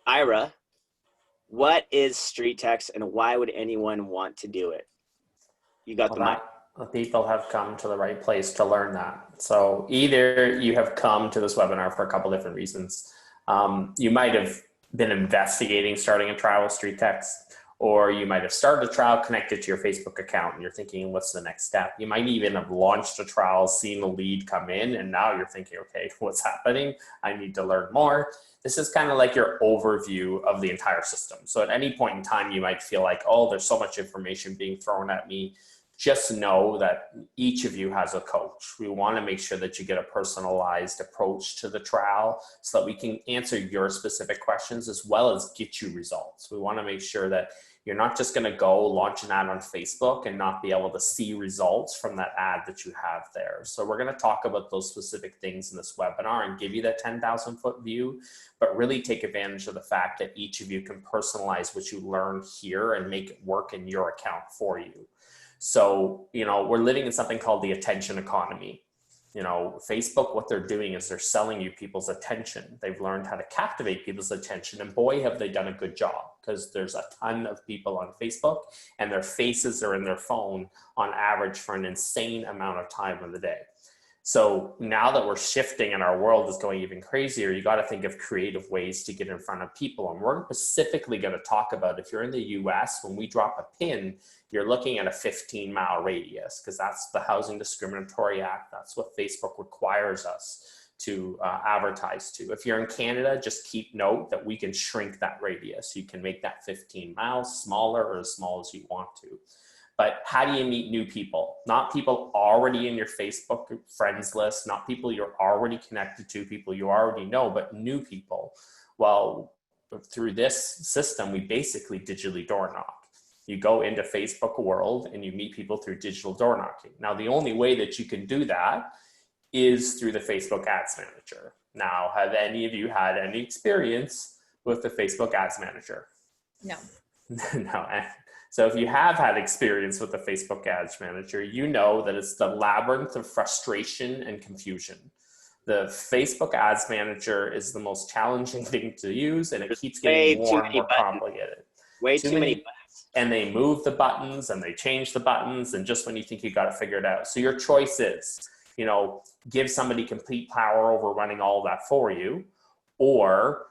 Ira, what is StreetText and why would anyone want to do it? You got the mic. The people have come to the right place to learn that. So either you have come to this webinar for a couple different reasons. You might have been investigating starting a trial with StreetText, or you might have started a trial connected to your Facebook account and you're thinking, what's the next step? You might even have launched a trial, seen a lead come in, and now you're thinking, okay, what's happening? I need to learn more. This is kind of like your overview of the entire system. So at any point in time, you might feel like, oh, there's so much information being thrown at me. Just know that each of you has a coach. We want to make sure that you get a personalized approach to the trial so that we can answer your specific questions as well as get you results. We want to make sure that you're not just going to go launch an ad on Facebook and not be able to see results from that ad that you have there. So we're going to talk about those specific things in this webinar and give you that 10,000 foot view, but really take advantage of the fact that each of you can personalize what you learn here and make it work in your account for you. So, we're living in something called the attention economy. Facebook, what they're doing is they're selling you people's attention. They've learned how to captivate people's attention, and boy, have they done a good job, because there's a ton of people on Facebook and their faces are in their phone on average for an insane amount of time of the day. So now that we're shifting and our world is going even crazier, you got to think of creative ways to get in front of people. And we're specifically going to talk about, if you're in the US, when we drop a pin, you're looking at a 15-mile radius, because that's the Housing Discriminatory Act. That's what Facebook requires us to advertise to. If you're in Canada, just keep note that we can shrink that radius. You can make that 15 miles smaller or as small as you want to. But how do you meet new people? Not people already in your Facebook friends list, not people you're already connected to, people you already know, but new people. Well, through this system, we basically digitally door knock. You go into Facebook world and you meet people through digital door knocking. Now, the only way that you can do that is through the Facebook Ads Manager. Now, have any of you had any experience with the Facebook Ads Manager? No. No. So if you have had experience with the Facebook Ads Manager, you know that it's the labyrinth of frustration and confusion. The Facebook Ads Manager is the most challenging thing to use, and it keeps getting more and more complicated. Way too many buttons. And they move the buttons and they change the buttons, and just when you think you got it figured out. So your choice is, give somebody complete power over running all of that for you, or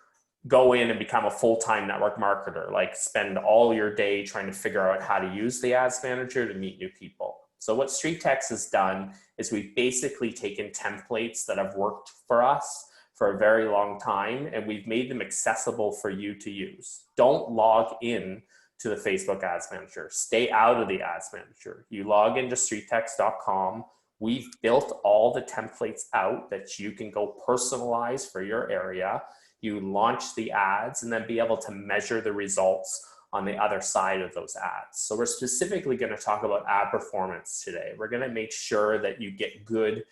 go in and become a full-time network marketer, like spend all your day trying to figure out how to use the Ads Manager to meet new people. So what StreetText has done is we've basically taken templates that have worked for us for a very long time, and we've made them accessible for you to use. Don't log in to the Facebook Ads Manager. Stay out of the Ads Manager. You log into StreetText.com. We've built all the templates out that you can go personalize for your area. You launch the ads and then be able to measure the results on the other side of those ads. So we're specifically going to talk about ad performance today. We're going to make sure that you get good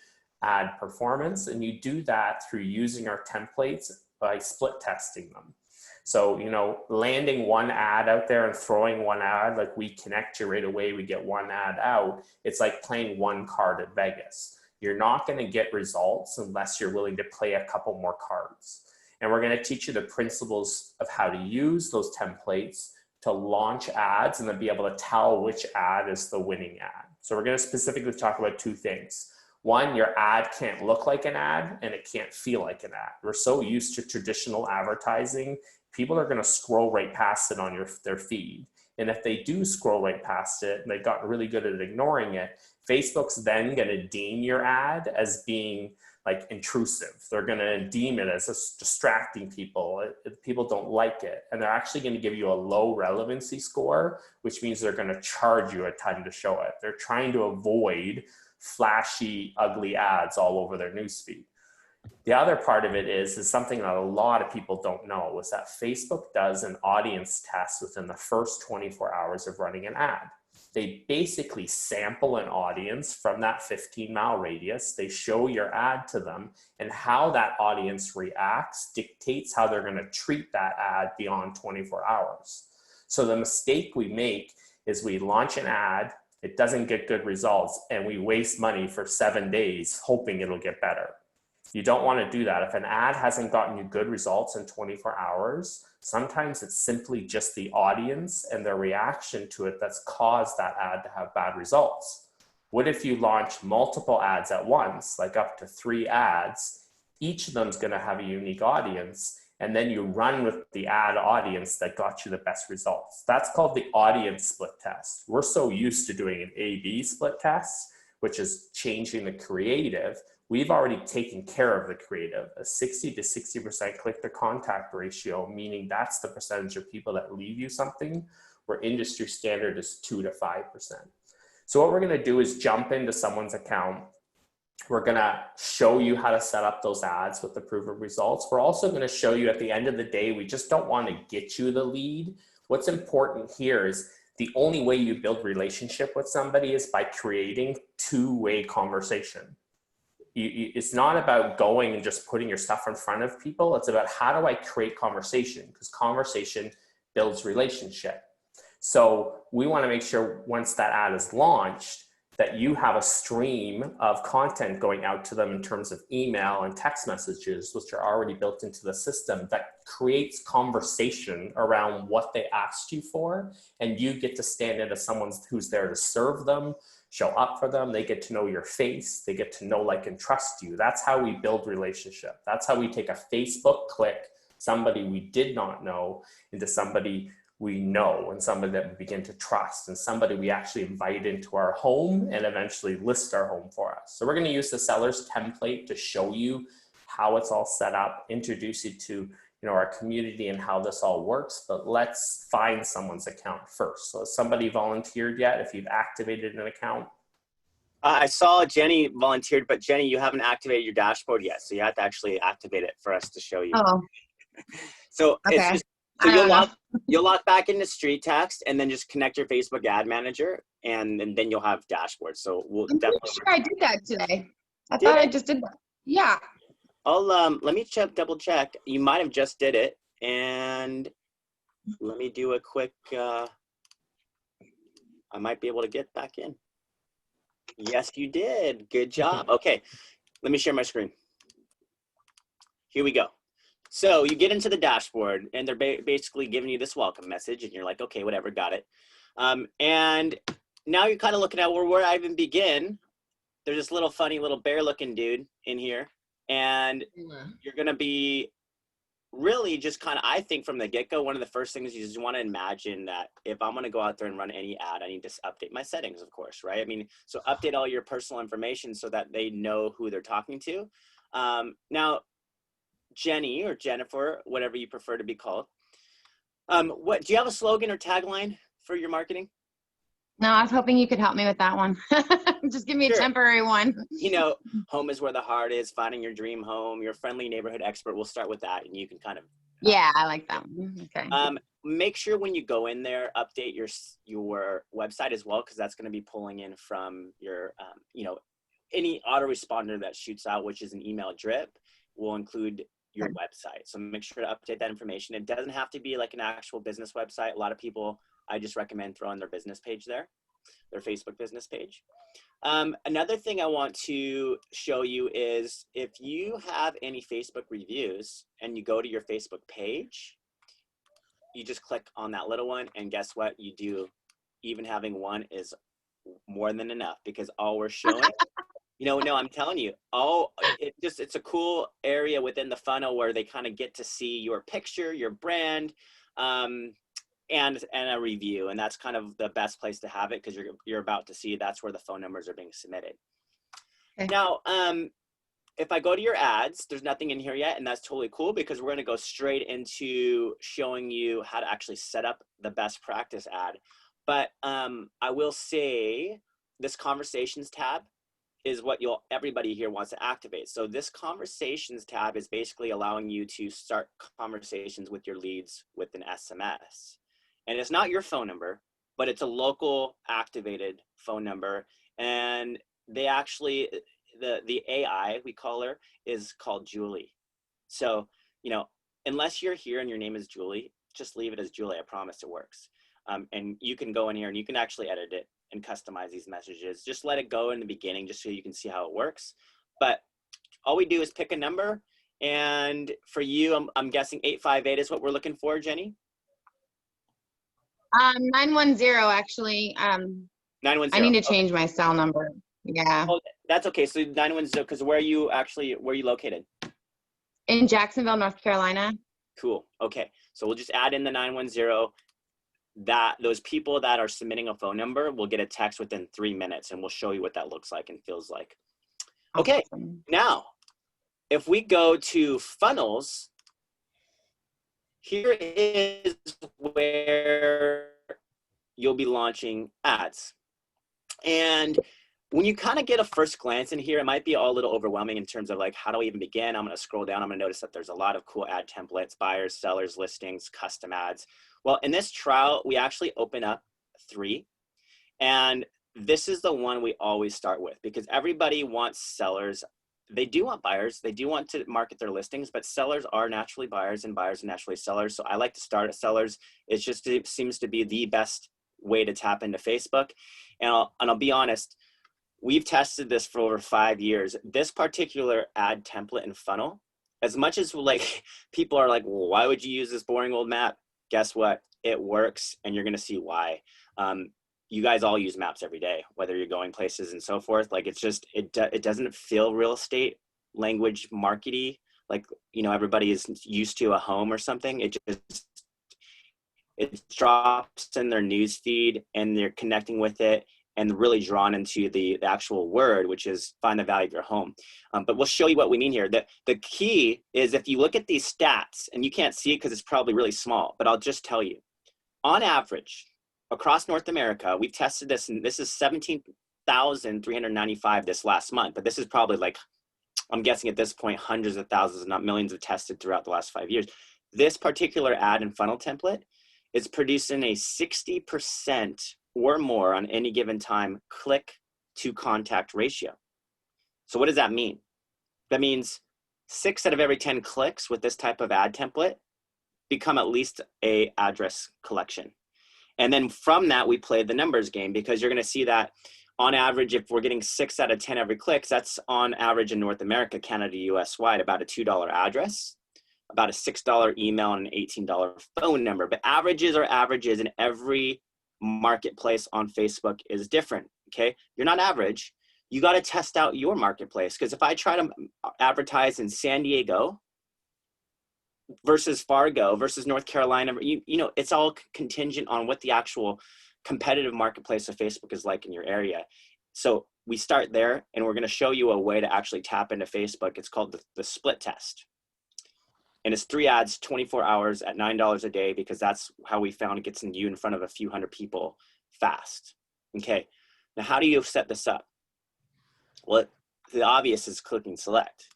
ad performance, and you do that through using our templates by split testing them. So, landing one ad out there and throwing one ad, like we connect you right away, we get one ad out. It's like playing one card at Vegas. You're not going to get results unless you're willing to play a couple more cards. And we're going to teach you the principles of how to use those templates to launch ads and then be able to tell which ad is the winning ad. So we're going to specifically talk about two things. One, your ad can't look like an ad and it can't feel like an ad. We're so used to traditional advertising, people are going to scroll right past it on their feed. And if they do scroll right past it and they've gotten really good at ignoring it, Facebook's then going to deem your ad as being like intrusive. They're going to deem it as distracting people. People don't like it. And they're actually going to give you a low relevancy score, which means they're going to charge you a ton to show it. They're trying to avoid flashy, ugly ads all over their newsfeed. The other part of it is something that a lot of people don't know, is that Facebook does an audience test within the first 24 hours of running an ad. They basically sample an audience from that 15-mile radius. They show your ad to them, and how that audience reacts dictates how they're going to treat that ad beyond 24 hours. So the mistake we make is we launch an ad, it doesn't get good results, and we waste money for 7 days hoping it'll get better. You don't want to do that. If an ad hasn't gotten you good results in 24 hours, sometimes it's simply just the audience and their reaction to it that's caused that ad to have bad results. What if you launch multiple ads at once, like up to 3 ads? Each of them is going to have a unique audience, and then you run with the ad audience that got you the best results. That's called the audience split test. We're so used to doing an A/B split test, which is changing the creative. We've already taken care of the creative, a 60 to 60% click to contact ratio, meaning that's the percentage of people that leave you something, where industry standard is 2 to 5%. So what we're going to do is jump into someone's account. We're going to show you how to set up those ads with the proven results. We're also going to show you at the end of the day, we just don't want to get you the lead. What's important here is the only way you build relationship with somebody is by creating two-way conversation. It's not about going and just putting your stuff in front of people. It's about how do I create conversation, because conversation builds relationship. So we want to make sure once that ad is launched, that you have a stream of content going out to them in terms of email and text messages, which are already built into the system, that creates conversation around what they asked you for. And you get to stand in as someone who's there to serve them, show up for them. They get to know your face. They get to know, like, and trust you. That's how we build relationship. That's how we take a Facebook click, somebody we did not know, into somebody we know, and somebody that we begin to trust, and somebody we actually invite into our home and eventually list our home for us. So we're going to use the seller's template to show you how it's all set up, introduce you to our community and how this all works. But let's find someone's account first. So has somebody volunteered yet? If you've activated an account? I saw Jenny volunteered, but Jenny, you haven't activated your dashboard yet. So you have to actually activate it for us to show you. Oh, So okay. it's just, so you'll log back into StreetText and then just connect your Facebook ad manager, and then you'll have dashboards. So we'll I'm definitely. pretty sure I did that today. I thought I just did that. Yeah. I'll let me double check. You might have just did it, and let me do a quick. I might be able to get back in. Yes, you did. Good job. Okay, let me share my screen. Here we go. So you get into the dashboard, and they're basically giving you this welcome message, and you're like, okay, whatever, got it. And now you're kind of looking at where I even begin. There's this little funny little bear-looking dude in here, and you're gonna be really just kind of, I think from the get-go, one of the first things you just want to imagine that if I'm gonna go out there and run any ad, I need to update my settings, of course, right? I mean, so update all your personal information so that they know who they're talking to. Now, Jenny or Jennifer, whatever you prefer to be called. What do you have a slogan or tagline for your marketing? No, I was hoping you could help me with that one. Just give me a temporary one. Home is where the heart is, finding your dream home, your friendly neighborhood expert. We'll start with that, and you can kind of. Yeah, I like that one. Okay. Make sure when you go in there, update your website as well, because that's going to be pulling in from your, any autoresponder that shoots out, which is an email drip, will include your website. So make sure to update that information. It doesn't have to be like an actual business website. A lot of people, I just recommend throwing their business page there, their Facebook business page. Another thing I want to show you is if you have any Facebook reviews and you go to your Facebook page, you just click on that little one, and guess what? You do, even having one is more than enough, because all we're showing no, I'm telling you, it's a cool area within the funnel where they kind of get to see your picture, your brand, and a review. And that's kind of the best place to have it, because you're about to see that's where the phone numbers are being submitted. Okay. Now, if I go to your ads, there's nothing in here yet, and that's totally cool, because we're going to go straight into showing you how to actually set up the best practice ad. But I will say this conversations tab is what everybody here wants to activate. So this conversations tab is basically allowing you to start conversations with your leads with an SMS. And it's not your phone number, but it's a local activated phone number. And they actually, the AI, we call her, is called Julie. So, unless you're here and your name is Julie, just leave it as Julie. I promise it works. And you can go in here and you can actually edit it and customize these messages. Just let it go in the beginning just so you can see how it works. But all we do is pick a number. And for you, I'm guessing 858 is what we're looking for, Jenny? 910 actually. 910. I need to change my cell number. Yeah. Oh, that's okay. So 910, because where are you located? In Jacksonville, North Carolina. Cool. Okay. So we'll just add in the 910. Those people that are submitting a phone number will get a text within 3 minutes, and we'll show you what that looks like and feels like. Okay. Awesome. Now, if we go to funnels, here is where you'll be launching ads. And when you kind of get a first glance in here, it might be all a little overwhelming in terms of like, how do I even begin? I'm going to scroll down. I'm going to notice that there's a lot of cool ad templates, buyers, sellers, listings, custom ads. Well, in this trial, we actually open up 3. And this is the one we always start with because everybody wants sellers. They do want buyers. They do want to market their listings, but sellers are naturally buyers and buyers are naturally sellers. So I like to start at sellers. It seems to be the best way to tap into Facebook. And I'll be honest, we've tested this for over 5 years. This particular ad template and funnel, as much as like people are like, well, why would you use this boring old map? Guess what? It works, and you're going to see why. You guys all use maps every day, whether you're going places and so forth. Like it's just, it doesn't feel real estate language markety. Like, you know, everybody is used to a home or something. It drops in their news feed and they're connecting with it and really drawn into the actual word, which is find the value of your home. But we'll show you what we mean here. The key is if you look at these stats, and you can't see it because it's probably really small, but I'll just tell you, on average, across North America, we've tested this, and this is 17,395 this last month, but this is probably like, I'm guessing at this point, hundreds of thousands, not millions of tested throughout the last 5 years. This particular ad and funnel template is producing a 60% or more on any given time click to contact ratio. So what does that mean? That means 6 out of every 10 clicks with this type of ad template become at least a address collection. And then from that, we play the numbers game because you're going to see that on average, if we're getting 6 out of 10 every clicks, that's on average in North America, Canada, US wide, about a $2 address, about a $6 email, and an $18 phone number. But averages are averages, and every marketplace on Facebook is different. Okay. You're not average. You got to test out your marketplace. Because if I try to advertise in San Diego versus Fargo versus North Carolina, you know, it's all contingent on what the actual competitive marketplace of Facebook is like in your area. So we start there, and we're going to show you a way to actually tap into Facebook. It's called the split test. And it's 3 ads, 24 hours at $9 a day, because that's how we found it gets you in front of a few hundred people fast. Okay. Now, how do you set this up? Well, the obvious is clicking select.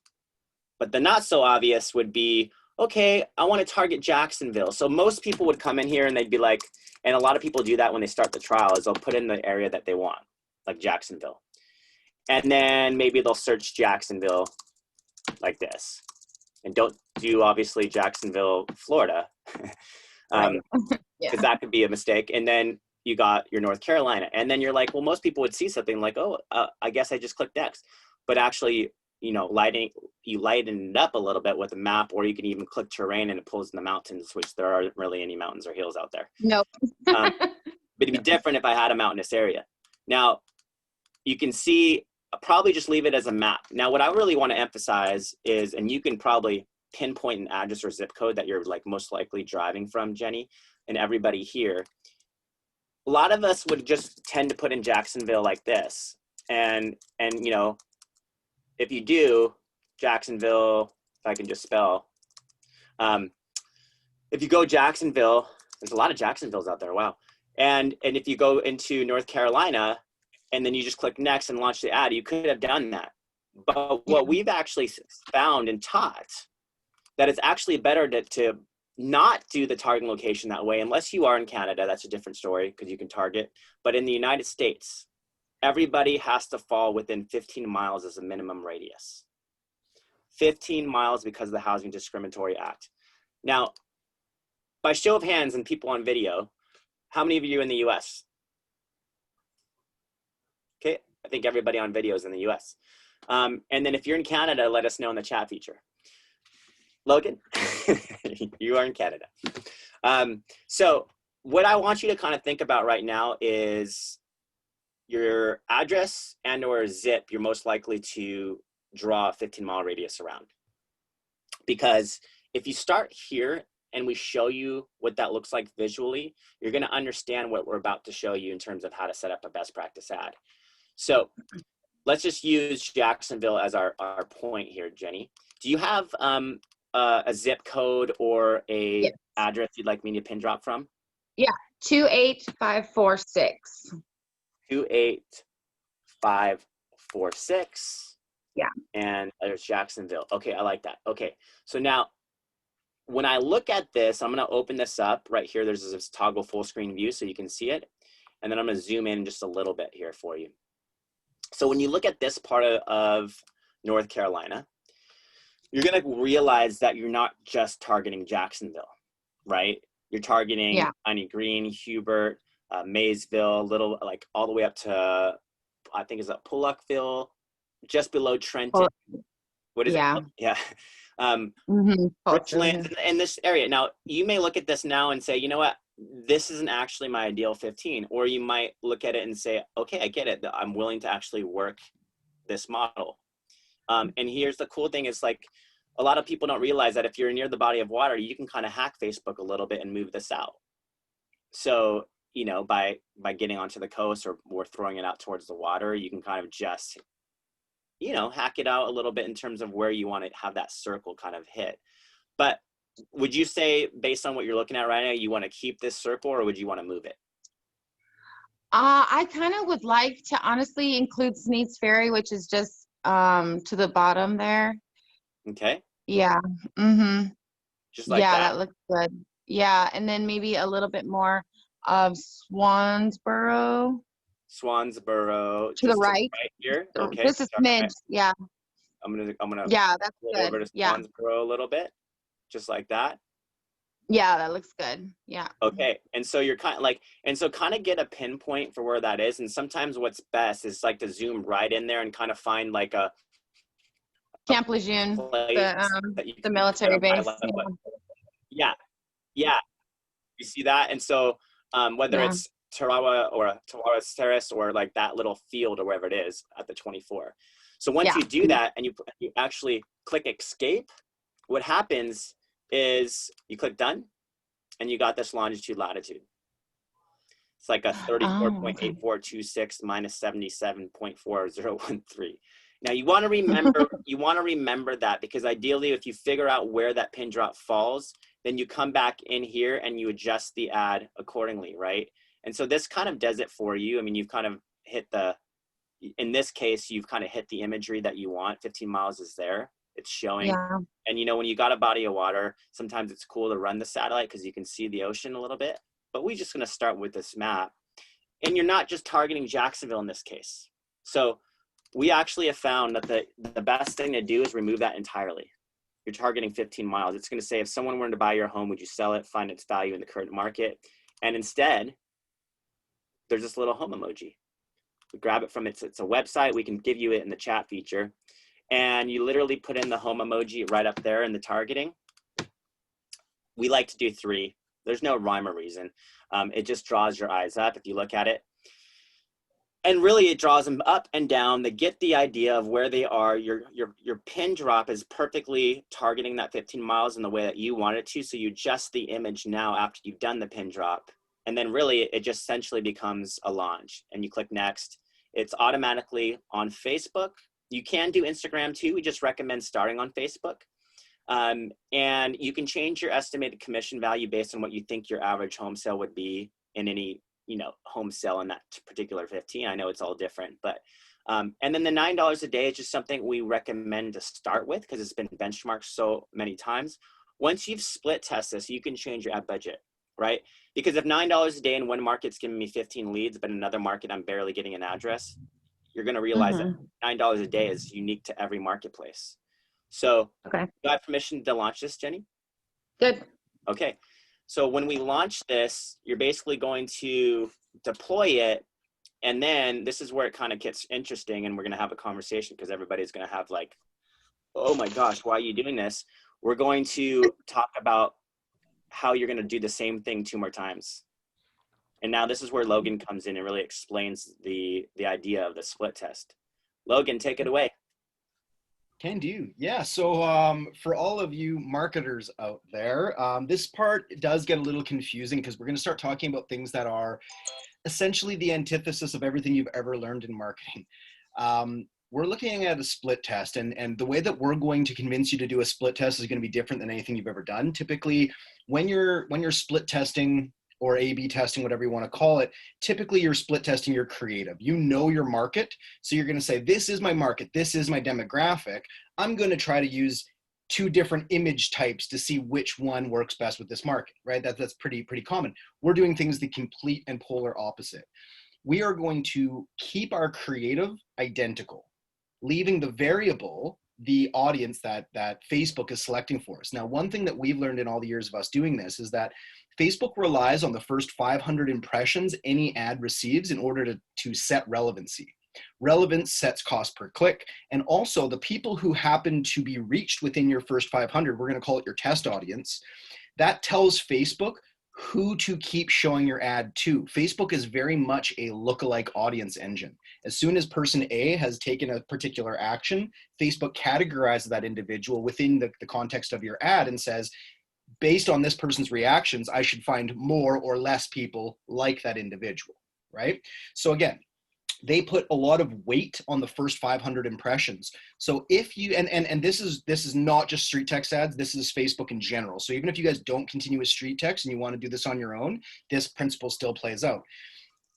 But the not so obvious would be, okay, I want to target Jacksonville. So most people would come in here and they'd be like, and a lot of people do that when they start the trial, is they'll put in the area that they want, like Jacksonville. And then maybe they'll search Jacksonville like this. And don't do, obviously, Jacksonville, Florida, because that could be a mistake. And then you got your North Carolina. And then you're like, well, most people would see something like, oh, I guess I just clicked next. But actually, you know, you lighten it up a little bit with a map, or you can even click terrain and it pulls in the mountains, which there aren't really any mountains or hills out there. Nope. But it'd be different if I had a mountainous area. Now, you can see, I'll probably just leave it as a map. Now, what I really want to emphasize is, and you can probably pinpoint an address or zip code that you're like most likely driving from, Jenny, and everybody here. A lot of us would just tend to put in Jacksonville like this. And you know, if you do Jacksonville, if I can just spell, if you go Jacksonville, there's a lot of Jacksonvilles out there. Wow. And if you go into North Carolina, and then you just click next and launch the ad, you could have done that. But what we've actually found and taught, that it's actually better to not do the targeting location that way, unless you are in Canada. That's a different story because you can target. But in the United States, everybody has to fall within 15 miles as a minimum radius. 15 miles because of the Housing Discriminatory Act. Now, by show of hands and people on video, how many of you in the US? Okay, I think everybody on video is in the US. And then if you're in Canada, let us know in the chat feature. Logan, you are in Canada. So what I want you to kind of think about right now is your address and or zip you're most likely to draw a 15-mile radius around. Because if you start here and we show you what that looks like visually, you're going to understand what we're about to show you in terms of how to set up a best practice ad. So let's just use Jacksonville as our point here, Jenny. Do you have a zip code or a Yes. address you'd like me to pin drop from? Yeah, 28546. 28546. Yeah. And there's Jacksonville. Okay, I like that. Okay, so now when I look at this, I'm going to open this up right here. There's this toggle full screen view so you can see it. And then I'm going to zoom in just a little bit here for you. So when you look at this part of North Carolina, you're going to realize that you're not just targeting Jacksonville, right? You're targeting Piney Green, Hubert, Maysville, little like all the way up to, I think is that Pullockville, just below Trenton. What is it called? Yeah. Richland in this area. Now, you may look at this now and say, you know what, this isn't actually my ideal 15. Or you might look at it and say, okay, I get it. I'm willing to actually work this model. And here's the cool thing is like, a lot of people don't realize that if you're near the body of water, you can kind of hack Facebook a little bit and move this out. So, you know, by getting onto the coast or throwing it out towards the water, you can kind of just, you know, hack it out a little bit in terms of where you want to have that circle kind of hit. But would you say, based on what you're looking at right now, you want to keep this circle or would you want to move it? I kind of would like to honestly include Sneads Ferry, which is just to the bottom there. Okay. Yeah. Just like that looks good. Yeah, and then maybe a little bit more of Swansboro. To the right here. Okay. Just a smidge. Right. Yeah. I'm gonna that's go good. over to Swansboro a little bit, just like that. Yeah, that looks good. Yeah. Okay, and so you're kind of like, and so kind of get a pinpoint for where that is. And sometimes what's best is like to zoom right in there and kind of find like a Camp Lejeune, the military base. Yeah. You see that? And so whether it's Tarawa or Tarawa Terrace or like that little field or wherever it is at the 24. So once you do that and you actually click escape, what happens is you click done and you got this longitude latitude. It's like a 34.8426 minus 77.4013. Now you want to remember that because ideally if you figure out where that pin drop falls, then you come back in here and you adjust the ad accordingly, right? And so this kind of does it for you. I mean, you've kind of hit in this case, you've kind of hit the imagery that you want. 15 miles is there. It's showing. Yeah. And you know, when you got a body of water, sometimes it's cool to run the satellite because you can see the ocean a little bit. But we're just going to start with this map. And you're not just targeting Jacksonville in this case. So we actually have found that the best thing to do is remove that entirely. You're targeting 15 miles. It's going to say, if someone were to buy your home, would you sell it, find its value in the current market? And instead, there's this little home emoji. We grab it from it's a website. We can give you it in the chat feature. And you literally put in the home emoji right up there in the targeting. We like to do 3. There's no rhyme or reason. It just draws your eyes up if you look at it. And really it draws them up and down. They get the idea of where they are. Your pin drop is perfectly targeting that 15 miles in the way that you want it to. So you adjust the image now after you've done the pin drop. And then really it just essentially becomes a launch and you click next. It's automatically on Facebook. You can do Instagram too. We just recommend starting on Facebook. And you can change your estimated commission value based on what you think your average home sale would be in any, you know, home sale in that particular 15. I know it's all different, but, and then the $9 a day is just something we recommend to start with because it's been benchmarked so many times. Once you've split test this, you can change your ad budget, right? Because if $9 a day in one market's giving me 15 leads, but in another market, I'm barely getting an address, you're going to realize that $9 a day is unique to every marketplace. So you have permission to launch this, Jenny? Good. Okay. So when we launch this, you're basically going to deploy it And then this is where it kind of gets interesting, and we're going to have a conversation because everybody's going to have like, oh my gosh, why are you doing this? We're going to talk about how you're going to do the same thing 2 more times. And now this is where Logan comes in and really explains the idea of the split test. Logan, take it away. Can do. Yeah. So for all of you marketers out there, this part does get a little confusing because we're going to start talking about things that are essentially the antithesis of everything you've ever learned in marketing. We're looking at a split test, and the way that we're going to convince you to do a split test is going to be different than anything you've ever done. Typically, when you're split testing or A/B testing, whatever you want to call it, typically you're split testing your creative. You know your market, so you're going to say, this is my market, this is my demographic. I'm going to try to use 2 different image types to see which one works best with this market, right? That's pretty common. We're doing things the complete and polar opposite. We are going to keep our creative identical, leaving the variable the audience that Facebook is selecting for us. Now, one thing that we've learned in all the years of us doing this is that Facebook relies on the first 500 impressions any ad receives in order to set relevancy. Relevance sets cost per click, and also the people who happen to be reached within your first 500, we're going to call it your test audience, that tells Facebook who to keep showing your ad to. Facebook is very much a lookalike audience engine. As soon as person A has taken a particular action, Facebook categorizes that individual within the context of your ad and says, based on this person's reactions, I should find more or less people like that individual, right? So again, they put a lot of weight on the first 500 impressions. So if you, and this is not just StreetText ads, this is Facebook in general. So even if you guys don't continue with StreetText and you want to do this on your own, this principle still plays out.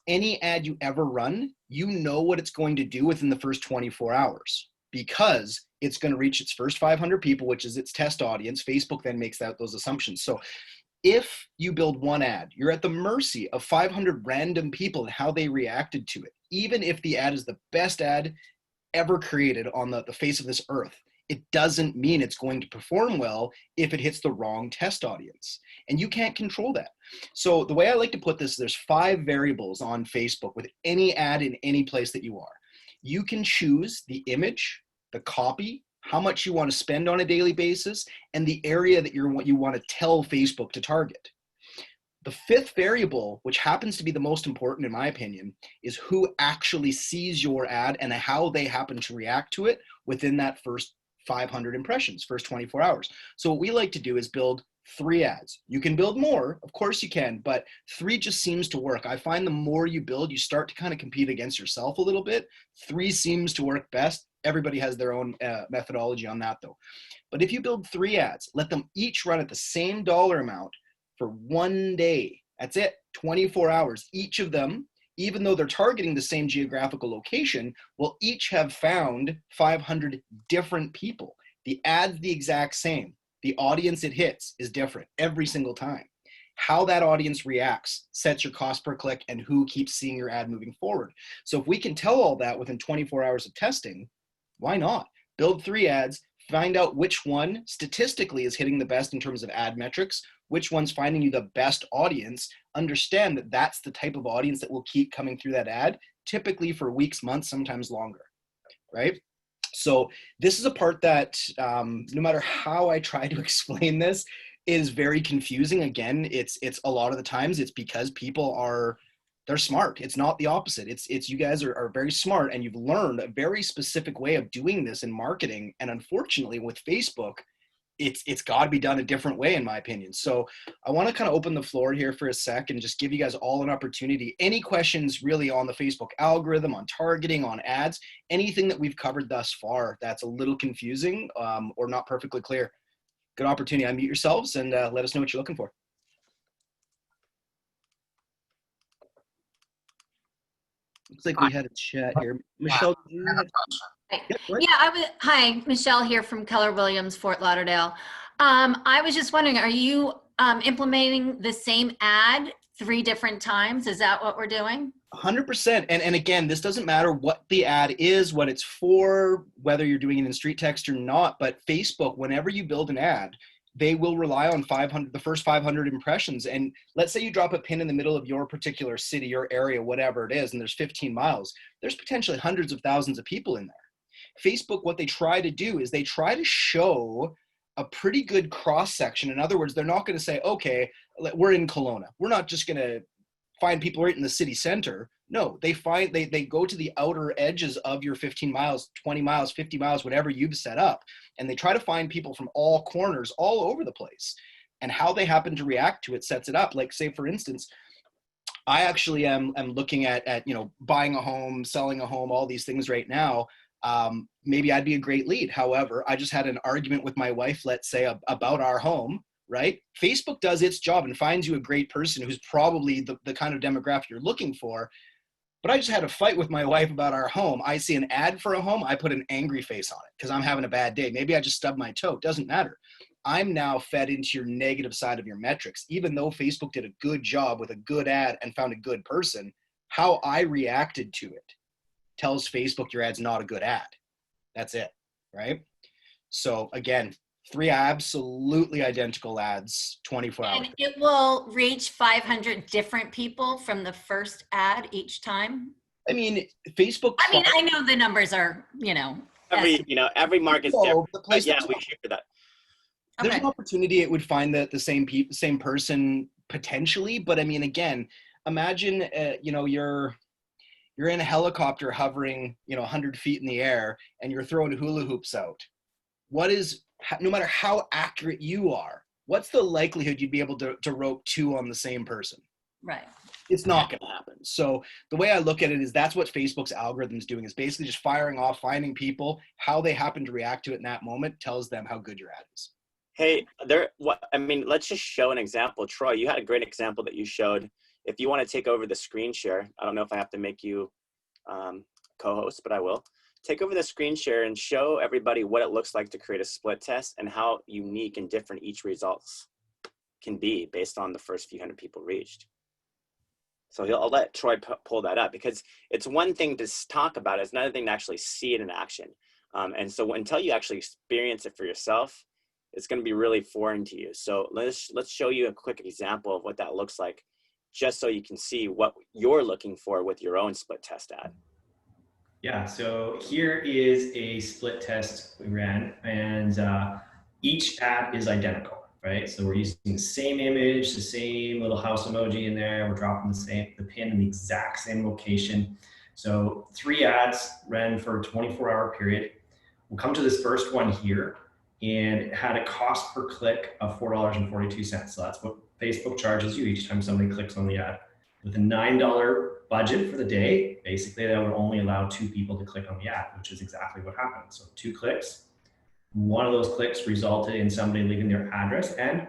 Any ad you ever run, you know what it's going to do within the first 24 hours because it's going to reach its first 500 people, which is its test audience. Facebook then makes those assumptions. So if you build one ad, you're at the mercy of 500 random people and how they reacted to it. Even if the ad is the best ad ever created on the face of this earth, it doesn't mean it's going to perform well if it hits the wrong test audience. And you can't control that. So the way I like to put this, there's 5 variables on Facebook with any ad in any place that you are. You can choose the image, the copy, how much you want to spend on a daily basis, and the area that you want to tell Facebook to target. The 5th variable, which happens to be the most important in my opinion, is who actually sees your ad and how they happen to react to it within that first 500 impressions, first 24 hours. So what we like to do is build 3 ads. You can build more, of course you can, but 3 just seems to work. I find the more you build, you start to kind of compete against yourself a little bit. 3 seems to work best. Everybody has their own methodology on that though. But if you build 3 ads, let them each run at the same dollar amount for 1 day. That's it, 24 hours. Each of them, even though they're targeting the same geographical location, will each have found 500 different people. The ad's the exact same. The audience it hits is different every single time. How that audience reacts sets your cost per click and who keeps seeing your ad moving forward. So if we can tell all that within 24 hours of testing, why not? Build 3 ads, find out which one statistically is hitting the best in terms of ad metrics, which one's finding you the best audience, understand that that's the type of audience that will keep coming through that ad, typically for weeks, months, sometimes longer, right? So this is a part that no matter how I try to explain this, is very confusing. Again, it's a lot of the times it's because people they're smart. It's not the opposite. It's you guys are very smart and you've learned a very specific way of doing this in marketing. And unfortunately with Facebook, it's got to be done a different way in my opinion. So I want to kind of open the floor here for a sec and just give you guys all an opportunity. Any questions really on the Facebook algorithm, on targeting, on ads, anything that we've covered thus far that's a little confusing or not perfectly clear. Good opportunity. Unmute yourselves and let us know what you're looking for. Looks like we had a chat here. Michelle, do you have... Hi, Michelle here from Keller Williams, Fort Lauderdale. I was just wondering, are you implementing the same ad 3 different times? Is that what we're doing? 100%. And again, this doesn't matter what the ad is, what it's for, whether you're doing it in StreetText or not, but Facebook, whenever you build an ad, they will rely on the first 500 impressions. And let's say you drop a pin in the middle of your particular city, your area, whatever it is, and there's 15 miles, there's potentially hundreds of thousands of people in there. Facebook, what they try to do is they try to show a pretty good cross section. In other words, they're not going to say, okay, we're in Kelowna. We're not just going to find people right in the city center. No, they go to the outer edges of your 15 miles, 20 miles, 50 miles, whatever you've set up. And they try to find people from all corners, all over the place. And how they happen to react to it sets it up. Like, say, for instance, I actually am looking at buying a home, selling a home, all these things right now. Maybe I'd be a great lead. However, I just had an argument with my wife, let's say, about our home, right? Facebook does its job and finds you a great person who's probably the kind of demographic you're looking for. But I just had a fight with my wife about our home. I see an ad for a home, I put an angry face on it because I'm having a bad day. Maybe I just stubbed my toe. Doesn't matter. I'm now fed into your negative side of your metrics. Even though Facebook did a good job with a good ad and found a good person, how I reacted to it tells Facebook your ad's not a good ad. That's it, right? So again, 3 absolutely identical ads, 24 hours. And it will reach 500 different people from the first ad each time? I mean, Facebook. I mean, I know the numbers are, every market's different. But yeah, we shoot for that. There's an opportunity it would find the same person potentially, but I mean, again, imagine you're in a helicopter hovering 100 feet in the air and you're throwing hula hoops out. No matter how accurate you are, what's the likelihood you'd be able to rope 2 on the same person? Right. It's not going to happen. So the way I look at it is that's what Facebook's algorithm is doing, is basically just firing off, finding people, how they happen to react to it in that moment tells them how good your ad is. Hey, let's just show an example. Troy, you had a great example that you showed. If you want to take over the screen share, I don't know if I have to make you co-host, but I will. Take over the screen share and show everybody what it looks like to create a split test and how unique and different each results can be based on the first few hundred people reached. So I'll let Troy pull that up, because it's one thing to talk about it, it's another thing to actually see it in action. And so until you actually experience it for yourself, it's going to be really foreign to you. So let's show you a quick example of what that looks like, just so you can see what you're looking for with your own split test ad. Yeah, so here is a split test we ran, and each ad is identical, right? So we're using the same image, the same little house emoji in there. We're dropping the pin in the exact same location. So 3 ads ran for a 24-hour period. We'll come to this first one here, and it had a cost per click of $4.42. So that's what Facebook charges you each time somebody clicks on the ad. With a $9 budget for the day, basically that would only allow 2 people to click on the ad, which is exactly what happened. So 2 clicks. One of those clicks resulted in somebody leaving their address and,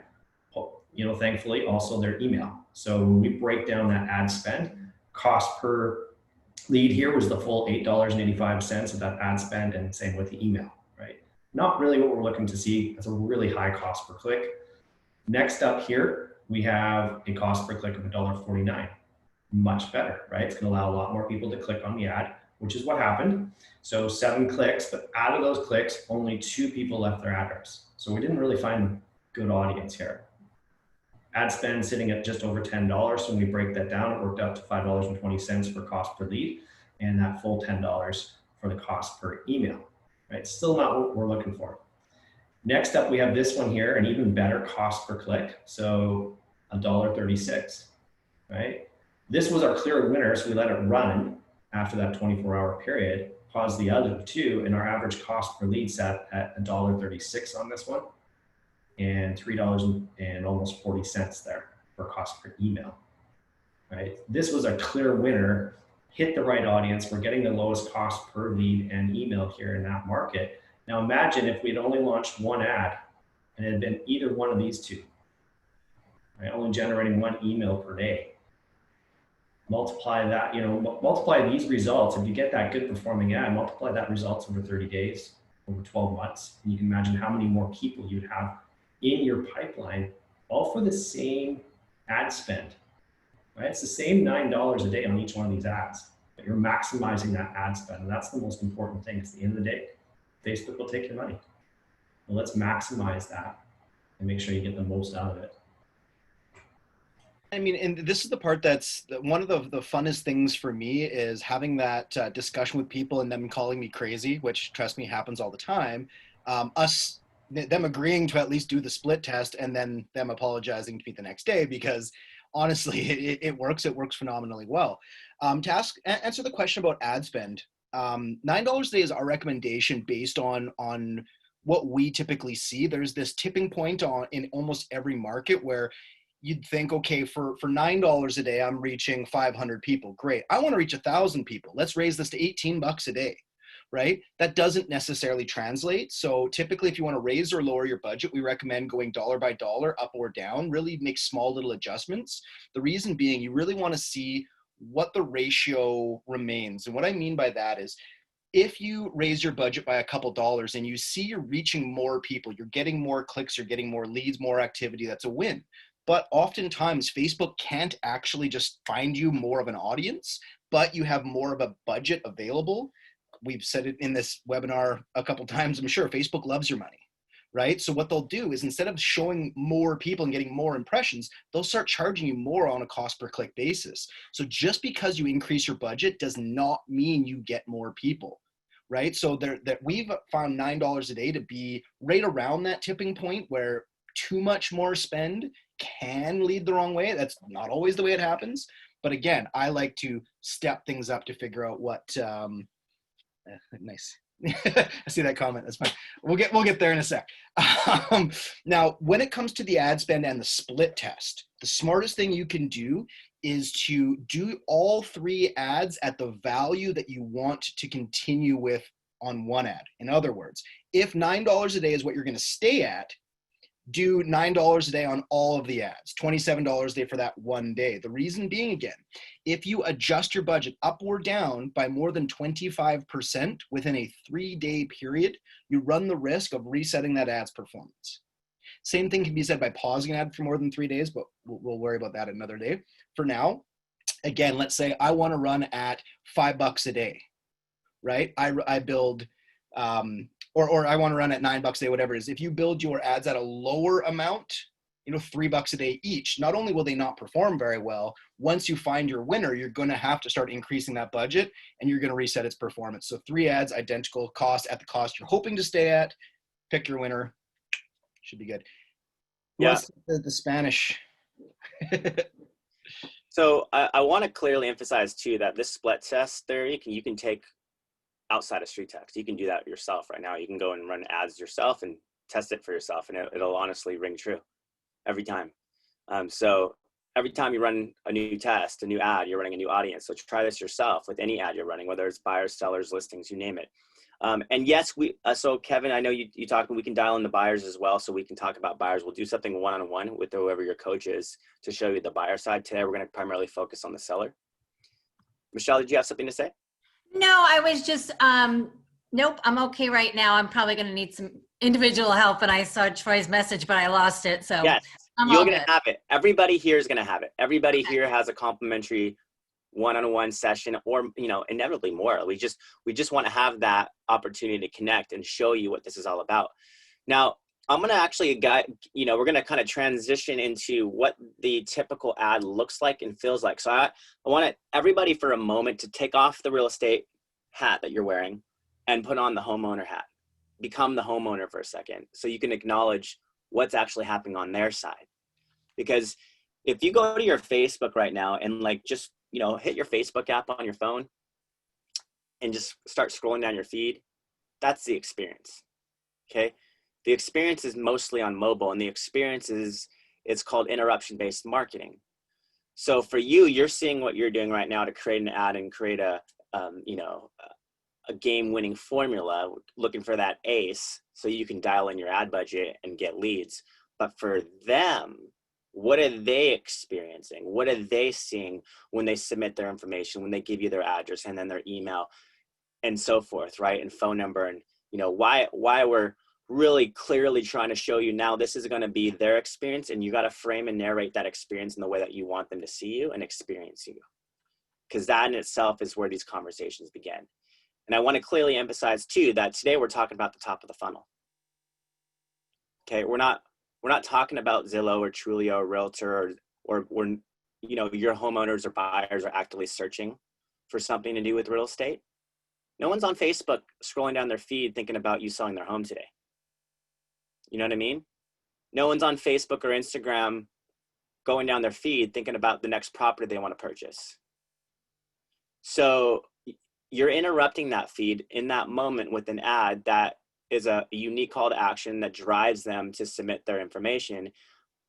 thankfully also their email. So when we break down that ad spend, cost per lead here was the full $8.85 of that ad spend, and same with the email, right? Not really what we're looking to see. It's a really high cost per click. Next up here, we have a cost per click of $1.49. Much better, right? It's going to allow a lot more people to click on the ad, which is what happened. So 7 clicks, but out of those clicks, only 2 people left their address. So we didn't really find a good audience here. Ad spend sitting at just over $10. So when we break that down, it worked out to $5.20 for cost per lead, and that full $10 for the cost per email, right? Still not what we're looking for. Next up, we have this one here, an even better cost per click. So $1.36, right? This was our clear winner, so we let it run after that 24-hour period, paused the other 2, and our average cost per lead sat at $1.36 on this one, and $3 and almost 40 cents there for cost per email, right? This was our clear winner, hit the right audience. We're getting the lowest cost per lead and email here in that market. Now imagine if we'd only launched 1 ad and it had been either one of these 2, right? Only generating 1 email per day. Multiply that, multiply these results. If you get that good performing ad, multiply that results over 30 days, over 12 months. And you can imagine how many more people you'd have in your pipeline, all for the same ad spend, right? It's the same $9 a day on each one of these ads, but you're maximizing that ad spend. And that's the most important thing. It's the end of the day. Facebook will take your money. Well, let's maximize that and make sure you get the most out of it. I mean, and this is the part that's one of the funnest things for me is having that discussion with people and them calling me crazy, which trust me happens all the time. Them agreeing to at least do the split test and then them apologizing to me the next day because honestly, it works. It works phenomenally well. To answer the question about ad spend, $9 a day is our recommendation based on what we typically see. There's this tipping point in almost every market where you'd think, okay, for $9 a day, I'm reaching 500 people. Great. I want to reach 1,000 people. Let's raise this to $18 a day, right? That doesn't necessarily translate. So typically, if you want to raise or lower your budget, we recommend going dollar by dollar, up or down, really make small little adjustments. The reason being, you really want to see what the ratio remains. And what I mean by that is, if you raise your budget by a couple dollars and you see you're reaching more people, you're getting more clicks, you're getting more leads, more activity, that's a win. But oftentimes Facebook can't actually just find you more of an audience, but you have more of a budget available. We've said it in this webinar a couple times, I'm sure. Facebook loves your money, right? So what they'll do is instead of showing more people and getting more impressions, they'll start charging you more on a cost per click basis. So just because you increase your budget does not mean you get more people, right? So that we've found $9 a day to be right around that tipping point where too much more spend can lead the wrong way. That's not always the way it happens. But again, I like to step things up to figure out what, nice. I see that comment. That's fine. We'll get there in a sec. Now, when it comes to the ad spend and the split test, the smartest thing you can do is to do all 3 ads at the value that you want to continue with on one ad. In other words, if $9 a day is what you're going to stay at, do $9 a day on all of the ads, $27 a day for that one day. The reason being, again, if you adjust your budget up or down by more than 25% within a 3-day period, you run the risk of resetting that ad's performance. Same thing can be said by pausing an ad for more than 3 days, but we'll worry about that another day. For now, again, let's say I want to run at $5 a day, right? I build, or I want to run at $9 a day, whatever it is. If you build your ads at a lower amount, $3 a day each, not only will they not perform very well, once you find your winner, you're going to have to start increasing that budget and you're going to reset its performance. So 3 ads, identical cost at the cost you're hoping to stay at. Pick your winner. Should be good. Yeah. The Spanish. So I want to clearly emphasize too that this split test theory you can take outside of StreetText. You can do that yourself right now. You can go and run ads yourself and test it for yourself, and it'll honestly ring true every time. So every time you run a new test, a new ad, you're running a new audience. So try this yourself with any ad you're running, whether it's buyers, sellers, listings, you name it. And yes, so Kevin, I know you talked, we can dial in the buyers as well. So we can talk about buyers. We'll do something one-on-one with whoever your coach is to show you the buyer side. Today, we're going to primarily focus on the seller. Michelle, did you have something to say? No, I was just, nope, I'm okay right now. I'm probably going to need some individual help, and I saw Troy's message, but I lost it. So yes, I'm you're all going to good. have it. Everybody here is going to have it. Everybody here has a complimentary one-on-one session, or inevitably more. We just want to have that opportunity to connect and show you what this is all about. Now, I'm going to actually we're going to kind of transition into what the typical ad looks like and feels like. So I want everybody for a moment to take off the real estate hat that you're wearing and put on the homeowner hat. Become the homeowner for a second so you can acknowledge what's actually happening on their side. Because if you go to your Facebook right now and just hit your Facebook app on your phone and just start scrolling down your feed, that's the experience. Okay. The experience is mostly on mobile, and the experience it's called interruption-based marketing. So for you're seeing what you're doing right now to create an ad and create a game-winning formula, looking for that ace so you can dial in your ad budget and get leads. But for them, what are they experiencing? What are they seeing when they submit their information, when they give you their address and then their email and so forth, right? And phone number, and why we're really clearly trying to show you now this is going to be their experience, and you got to frame and narrate that experience in the way that you want them to see you and experience you, because that in itself is where these conversations begin. And I want to clearly emphasize too that today we're talking about the top of the funnel. Okay, we're not We're not talking about Zillow or Trulia or Realtor or you know, your homeowners or buyers are actively searching for something to do with real estate. No one's on Facebook scrolling down their feed thinking about you selling their home today. You know what I mean? No one's on Facebook or Instagram going down their feed thinking about the next property they want to purchase. So you're interrupting that feed in that moment with an ad that is a unique call to action that drives them to submit their information.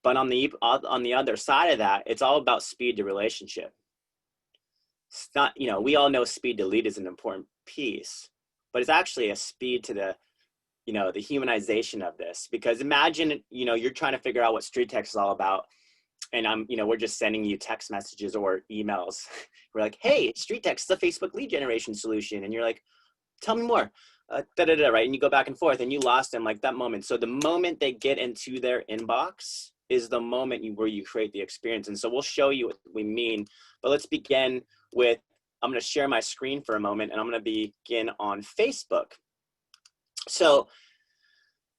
But on the other side of that, it's all about speed to relationship. It's not, you know, we all know speed to lead is an important piece, but it's actually a speed to the, you know, the humanization of this. Because imagine, you know, you're trying to figure out what StreetText is all about, and you know, we're just sending you text messages or emails. We're like, hey, StreetText is a Facebook lead generation solution, and you're like, tell me more. Right? And you go back and forth, and you lost them like that moment. So the moment they get into their inbox is the moment where you create the experience. And so we'll show you what we mean, but let's begin with, I'm going to share my screen for a moment, and I'm going to begin on Facebook. So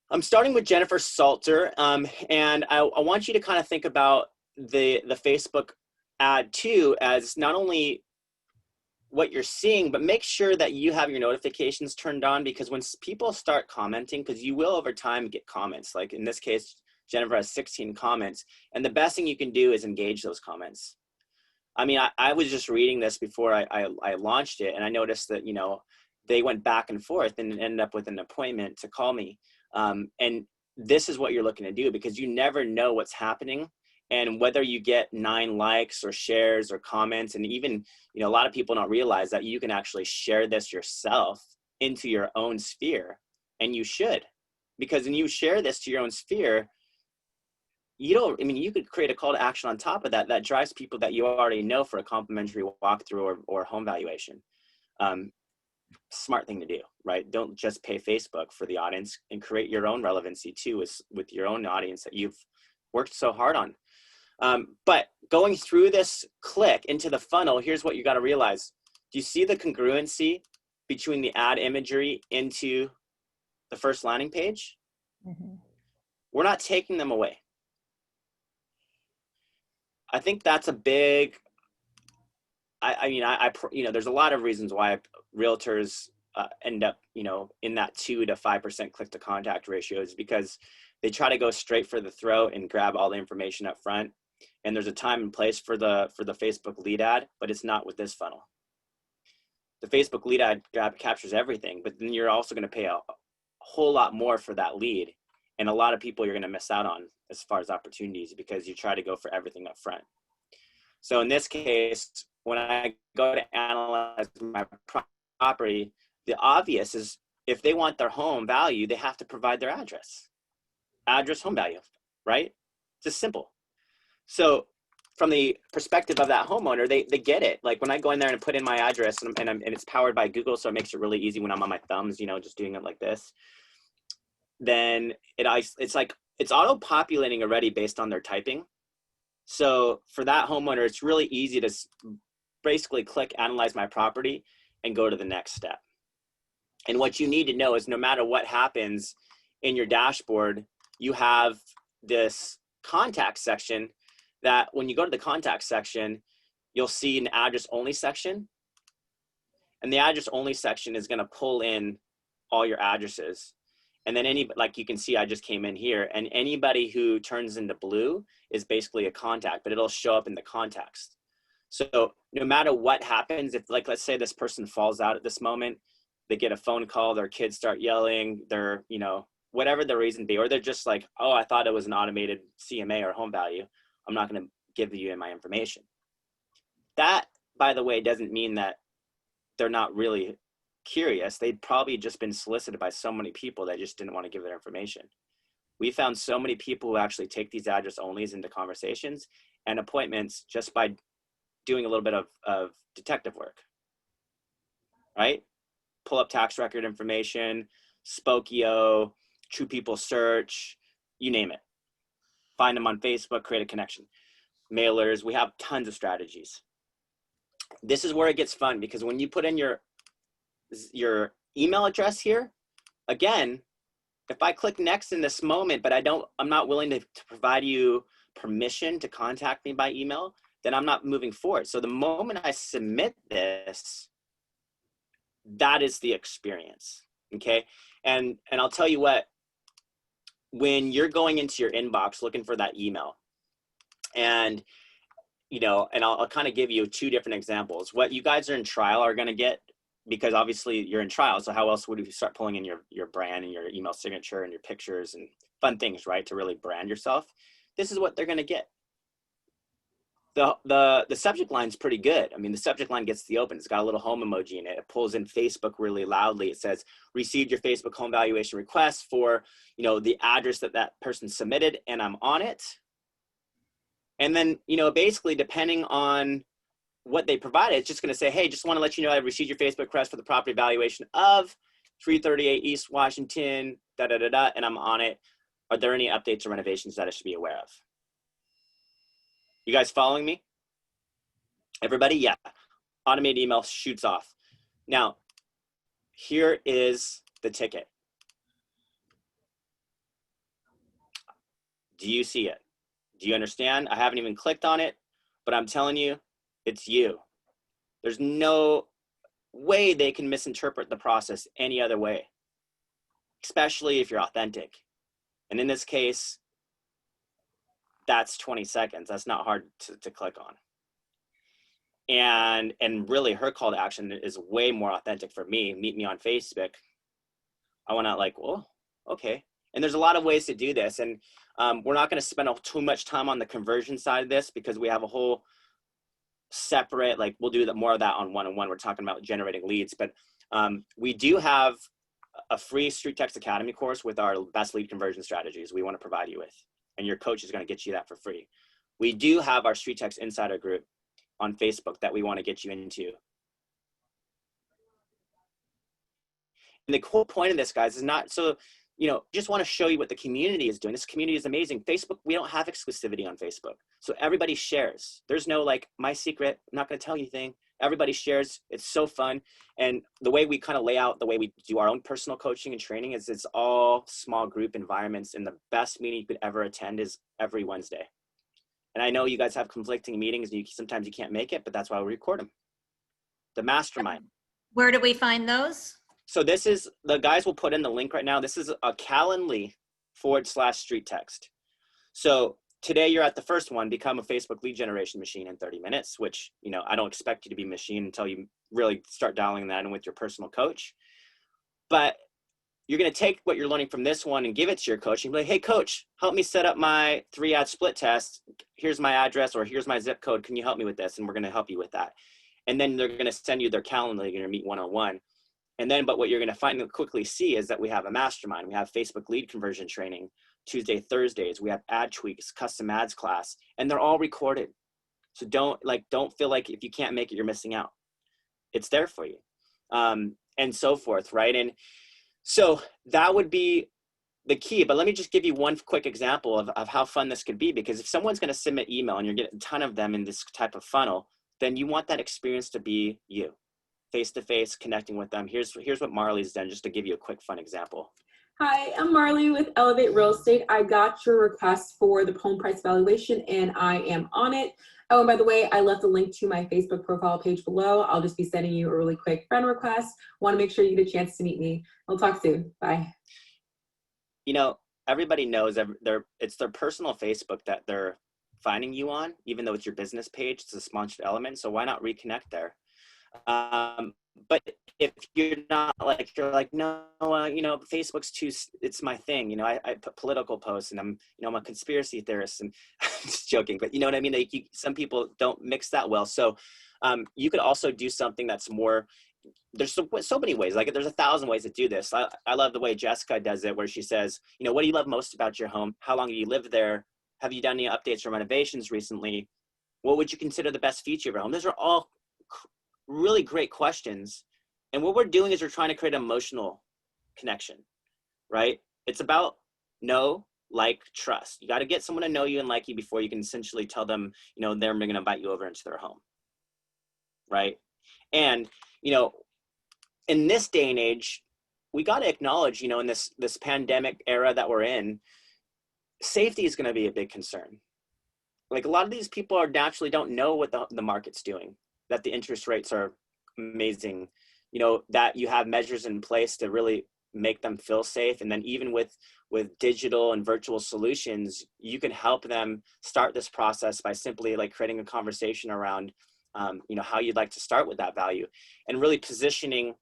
I'm starting with Jennifer Salter, and I want you to kind of think about the Facebook ad too as not only what you're seeing, but make sure that you have your notifications turned on, because when people start commenting, because you will over time get comments, like in this case, Jennifer has 16 comments, and the best thing you can do is engage those comments. I mean, I was just reading this before I launched it, and I noticed that, you know, they went back and forth and ended up with an appointment to call me. And this is what you're looking to do, because you never know what's happening. And whether you get 9 likes or shares or comments, and even, you know, a lot of people don't realize that you can actually share this yourself into your own sphere, and you should, because when you share this to your own sphere, you could create a call to action on top of that that drives people that you already know for a complimentary walkthrough or home valuation. Smart thing to do, right? Don't just pay Facebook for the audience, and create your own relevancy too with your own audience that you've worked so hard on. But going through this click into the funnel, here's what you got to realize. Do you see the congruency between the ad imagery into the first landing page? Mm-hmm. We're not taking them away. I think that's a big, you know, there's a lot of reasons why realtors end up, you know, in that 2 to 5% click to contact ratios, because they try to go straight for the throat and grab all the information up front. And there's a time and place for the Facebook lead ad, but it's not with this funnel. The Facebook lead ad captures everything, but then you're also going to pay a whole lot more for that lead. And a lot of people you're going to miss out on as far as opportunities, because you try to go for everything up front. So in this case, when I go to analyze my property, the obvious is if they want their home value, they have to provide their address, home value, right? It's just simple. So from the perspective of that homeowner, they get it. Like when I go in there and put in my address, and it's powered by Google, so it makes it really easy when I'm on my thumbs, you know, just doing it like this. Then it's like it's auto-populating already based on their typing. So for that homeowner, it's really easy to basically click analyze my property and go to the next step. And what you need to know is no matter what happens in your dashboard, you have this contact section that when you go to the contact section, you'll see an address only section. And the address only section is going to pull in all your addresses. And then like you can see, I just came in here, and anybody who turns into blue is basically a contact, but it'll show up in the context. So no matter what happens, if like, let's say this person falls out at this moment, they get a phone call, their kids start yelling, they're, you know, whatever the reason be, or they're just like, oh, I thought it was an automated CMA or home value, I'm not going to give you my information. That, by the way, doesn't mean that they're not really curious. They'd probably just been solicited by so many people that just didn't want to give their information. We found so many people who actually take these address onlys into conversations and appointments just by doing a little bit of detective work, right? Pull up tax record information, Spokio, True People Search, you name it. Find them on Facebook, create a connection. Mailers, we have tons of strategies. This is where it gets fun, because when you put in your email address here, again, if I click next in this moment, but I'm not willing to provide you permission to contact me by email, then I'm not moving forward. So the moment I submit this, that is the experience. Okay. And I'll tell you what, when you're going into your inbox looking for that email, and and I'll kind of give you 2 different examples. What you guys are in trial are going to get, because obviously you're in trial. So how else would you start pulling in your brand and your email signature and your pictures and fun things, right? To really brand yourself. This is what they're going to get. The subject line's pretty good. I mean, the subject line gets the open. It's got a little home emoji in it. It pulls in Facebook really loudly. It says, received your Facebook home valuation request for, the address that person submitted, and I'm on it. And then, basically depending on what they provided, it's just going to say, hey, just want to let you know I received your Facebook request for the property valuation of 338 East Washington, and I'm on it. Are there any updates or renovations that I should be aware of? You guys following me? Everybody? Yeah. Automated email shoots off. Now, here is the ticket. Do you see it? Do you understand? I haven't even clicked on it, but I'm telling you, it's you. There's no way they can misinterpret the process any other way, especially if you're authentic. And in this case, that's 20 seconds. That's not hard to click on. And really her call to action is way more authentic for me. Meet me on Facebook. I want to well, okay. And there's a lot of ways to do this. And we're not going to spend too much time on the conversion side of this, because we have a whole separate, we'll do more of that on one-on-one. We're talking about generating leads, but we do have a free StreetText Academy course with our best lead conversion strategies we want to provide you with. And your coach is going to get you that for free. We do have our StreetText Insider group on Facebook that we want to get you into. And the cool point of this, guys, is not so, just want to show you what the community is doing. This community is amazing. Facebook, we don't have exclusivity on Facebook. So everybody shares. There's no my secret, I'm not going to tell you anything. Everybody shares. It's so fun. And the way we kind of lay out the way we do our own personal coaching and training is it's all small group environments. And the best meeting you could ever attend is every Wednesday. And I know you guys have conflicting meetings and sometimes you can't make it, but that's why we record them. The mastermind. Where do we find those? So this is, the guys will put in the link right now. This is a Calendly/StreetText. So today you're at the first one, become a Facebook lead generation machine in 30 minutes, which, I don't expect you to be a machine until you really start dialing that in with your personal coach. But you're going to take what you're learning from this one and give it to your coach and be like, hey coach, help me set up my 3-ad split test. Here's my address, or here's my zip code. Can you help me with this? And we're going to help you with that. And then they're going to send you their calendar. You're going to meet one-on-one. And then, but what you're going to find and quickly see is that we have a mastermind. We have Facebook lead conversion training, Tuesday, Thursdays. We have ad tweaks, custom ads class, and they're all recorded. So don't feel like if you can't make it, you're missing out. It's there for you, and so forth, right? And so that would be the key. But let me just give you one quick example of how fun this could be, because if someone's going to submit email and you're getting a ton of them in this type of funnel, then you want that experience to be you. Face-to-face, connecting with them. Here's what Marley's done, just to give you a quick fun example. Hi, I'm Marley with Elevate Real Estate. I got your request for the home price valuation and I am on it. Oh, and by the way, I left a link to my Facebook profile page below. I'll just be sending you a really quick friend request. Want to make sure you get a chance to meet me. We'll talk soon. Bye. Everybody knows it's their personal Facebook that they're finding you on, even though it's your business page. It's a sponsored element, so why not reconnect there? But if you're not no, Facebook's it's my thing. I put political posts and I'm a conspiracy theorist, and I'm just joking, but you know what I mean? Some people don't mix that well. So, you could also do something that's more, there's so many ways, there's 1,000 ways to do this. I love the way Jessica does it, where she says, what do you love most about your home? How long have you lived there? Have you done any updates or renovations recently? What would you consider the best feature of your home? Those are all really great questions. And what we're doing is we're trying to create an emotional connection, right? It's about know, like, trust. You got to get someone to know you and like you before you can essentially tell them, they're going to invite you over into their home, right? And, in this day and age, we got to acknowledge, you know, in this pandemic era that we're in, safety is going to be a big concern. Like a lot of these people are naturally don't know what the market's doing, that the interest rates are amazing, you know, that you have measures in place to really make them feel safe. And then even with digital and virtual solutions, you can help them start this process by simply like creating a conversation around, you know, how you'd like to start with that value, and really positioning.